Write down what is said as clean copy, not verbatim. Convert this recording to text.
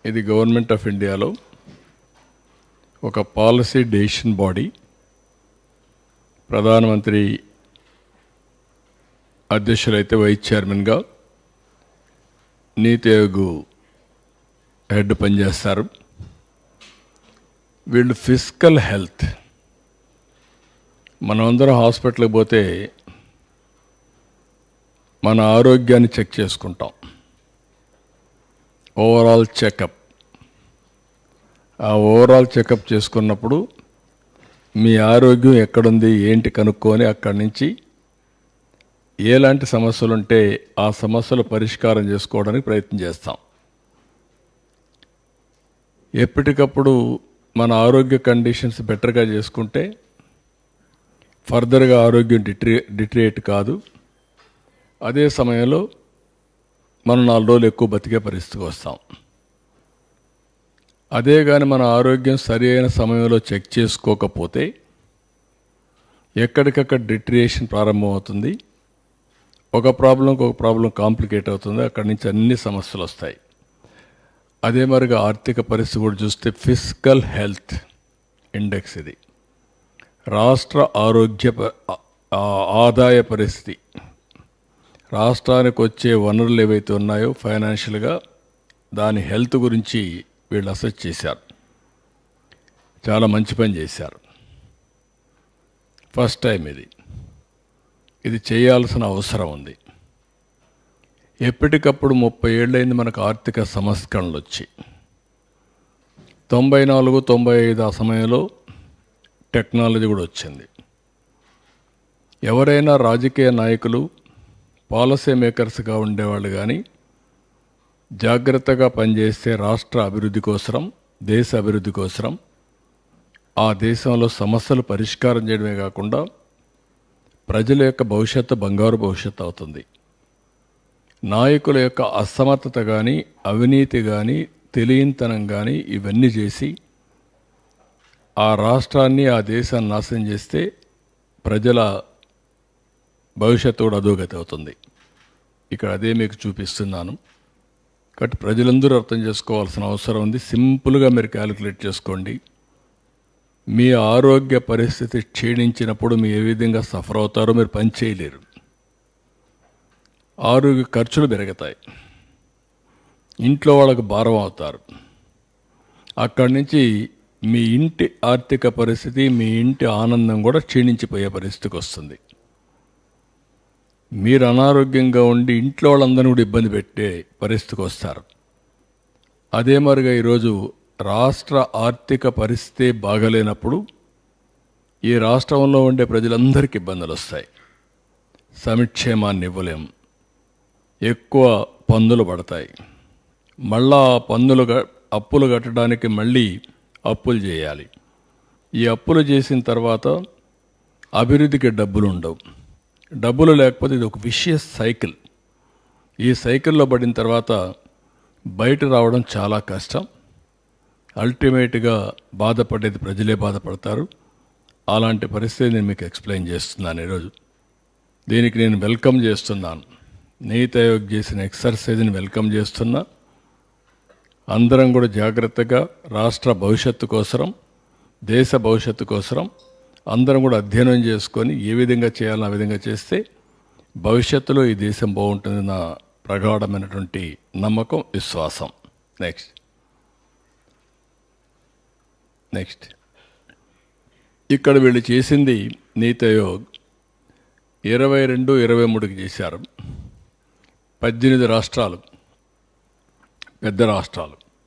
ఇది government of ఇండియాలో ఒక పాలసీ డెసిషన్ బాడీ. ప్రధానమంత్రి అధ్యక్షులైతే వైస్ చైర్మన్గా, నీతి ఆయోగ్ హెడ్ పనిచేస్తారు. వీళ్ళు ఫిజికల్ హెల్త్, మనమందరం హాస్పిటల్కి పోతే మన ఆరోగ్యాన్ని చెక్ చేసుకుంటాం, ఓవరాల్ చెకప్. ఆ ఓవరాల్ చెకప్ చేసుకున్నప్పుడు మీ ఆరోగ్యం ఎక్కడుంది ఏంటి కనుక్కొని అక్కడి నుంచి ఎలాంటి సమస్యలు ఉంటే ఆ సమస్యలు పరిష్కారం చేసుకోవడానికి ప్రయత్నం చేస్తాం. ఎప్పటికప్పుడు మన ఆరోగ్య కండిషన్స్ బెటర్గా చేసుకుంటే ఫర్దర్గా ఆరోగ్యం డిటరేట్ కాదు. అదే సమయంలో మనం 4 రోజులు ఎక్కువ బతికే పరిస్థితికి వస్తాం. అదే కానీ మన ఆరోగ్యం సరి అయిన సమయంలో చెక్ చేసుకోకపోతే ఎక్కడికక్కడ డిటరేషన్ ప్రారంభమవుతుంది. ఒక ప్రాబ్లం కాంప్లికేట్ అవుతుంది. అక్కడి నుంచి అన్ని సమస్యలు వస్తాయి. అదే మరిగా ఆర్థిక పరిస్థితి కూడా చూస్తే ఫిజికల్ హెల్త్ ఇండెక్స్, ఇది రాష్ట్ర ఆదాయ పరిస్థితి, రాష్ట్రానికి వచ్చే వనరులు ఏవైతే ఉన్నాయో ఫైనాన్షియల్గా దాని హెల్త్ గురించి వీళ్ళు అసెస్ చేశారు. చాలా మంచి పని చేశారు. ఫస్ట్ టైం ఇది చేయాల్సిన అవసరం ఉంది. ఎప్పటికప్పుడు 30 ఏళ్ళైంది మనకు ఆర్థిక సంస్కరణలు వచ్చి. 94, 95 ఆ సమయంలో టెక్నాలజీ కూడా వచ్చింది. ఎవరైనా రాజకీయ నాయకులు, పాలసీ మేకర్స్గా ఉండేవాళ్ళు కానీ జాగ్రత్తగా పనిచేస్తే రాష్ట్ర అభివృద్ధి కోసరం, దేశ అభివృద్ధి కోసరం, ఆ దేశంలో సమస్యలు పరిష్కారం చేయడమే కాకుండా ప్రజల యొక్క భవిష్యత్తు బంగారు భవిష్యత్తు అవుతుంది. నాయకుల యొక్క అసమర్థత కానీ, అవినీతి కానీ, తెలియనితనం కానీ ఇవన్నీ చేసి ఆ రాష్ట్రాన్ని, ఆ దేశాన్ని నాశనం చేస్తే ప్రజల భవిష్యత్తు కూడా అధోగతి అవుతుంది. ఇక్కడ అదే మీకు చూపిస్తున్నాను. కాబట్టి ప్రజలందరూ అర్థం చేసుకోవాల్సిన అవసరం ఉంది. సింపుల్గా మీరు క్యాలిక్యులేట్ చేసుకోండి. మీ ఆరోగ్య పరిస్థితి క్షీణించినప్పుడు మీరు ఏ విధంగా సఫర్ అవుతారో మీరు పని చేయలేరు. ఆరోగ్య ఖర్చులు పెరుగుతాయి, ఇంట్లో వాళ్ళకు భారం అవుతారు. అక్కడి నుంచి మీ ఇంటి ఆర్థిక పరిస్థితి, మీ ఇంటి ఆనందం కూడా క్షీణించిపోయే పరిస్థితికి వస్తుంది. మీరు అనారోగ్యంగా ఉండి ఇంట్లో వాళ్ళందరినీ కూడా ఇబ్బంది పెట్టే పరిస్థితికి వస్తారు. అదే మరిగా ఈరోజు రాష్ట్ర ఆర్థిక పరిస్థితి బాగలేనప్పుడు ఈ రాష్ట్రంలో ఉండే ప్రజలందరికీ ఇబ్బందులు వస్తాయి. సంక్షేమాన్ని ఇవ్వలేం, ఎక్కువ పన్నులు పడతాయి. మళ్ళా అప్పులు కట్టడానికి మళ్ళీ అప్పులు చేయాలి. ఈ అప్పులు చేసిన తర్వాత అభివృద్ధికి డబ్బులు ఉండవు. డబ్బులు లేకపోతే ఇది ఒక విషియస్ సైకిల్. ఈ సైకిల్లో పడిన తర్వాత బయట రావడం చాలా కష్టం. అల్టిమేట్గా బాధపడేది ప్రజలే బాధపడతారు. అలాంటి పరిస్థితి నేను మీకు ఎక్స్ప్లెయిన్ చేస్తున్నాను ఈరోజు. దీనికి నేను వెల్కమ్ చేస్తున్నాను. నీతి ఆయోగ్ చేసిన ఎక్సర్సైజ్ని వెల్కమ్ చేస్తున్నా. అందరం కూడా జాగ్రత్తగా రాష్ట్ర భవిష్యత్తు కోసరం, దేశ భవిష్యత్తు కోసరం అందరం కూడా అధ్యయనం చేసుకొని ఏ విధంగా చేయాలో ఆ విధంగా చేస్తే భవిష్యత్తులో ఈ దేశం బాగుంటుంది నా ప్రగాఢమైనటువంటి నమ్మకం, విశ్వాసం. నెక్స్ట్ ఇక్కడ వీళ్ళు చేసింది నీతి ఆయోగ్ 22, 23కి చేశారు. 18 రాష్ట్రాలు, పెద్ద రాష్ట్రాలు.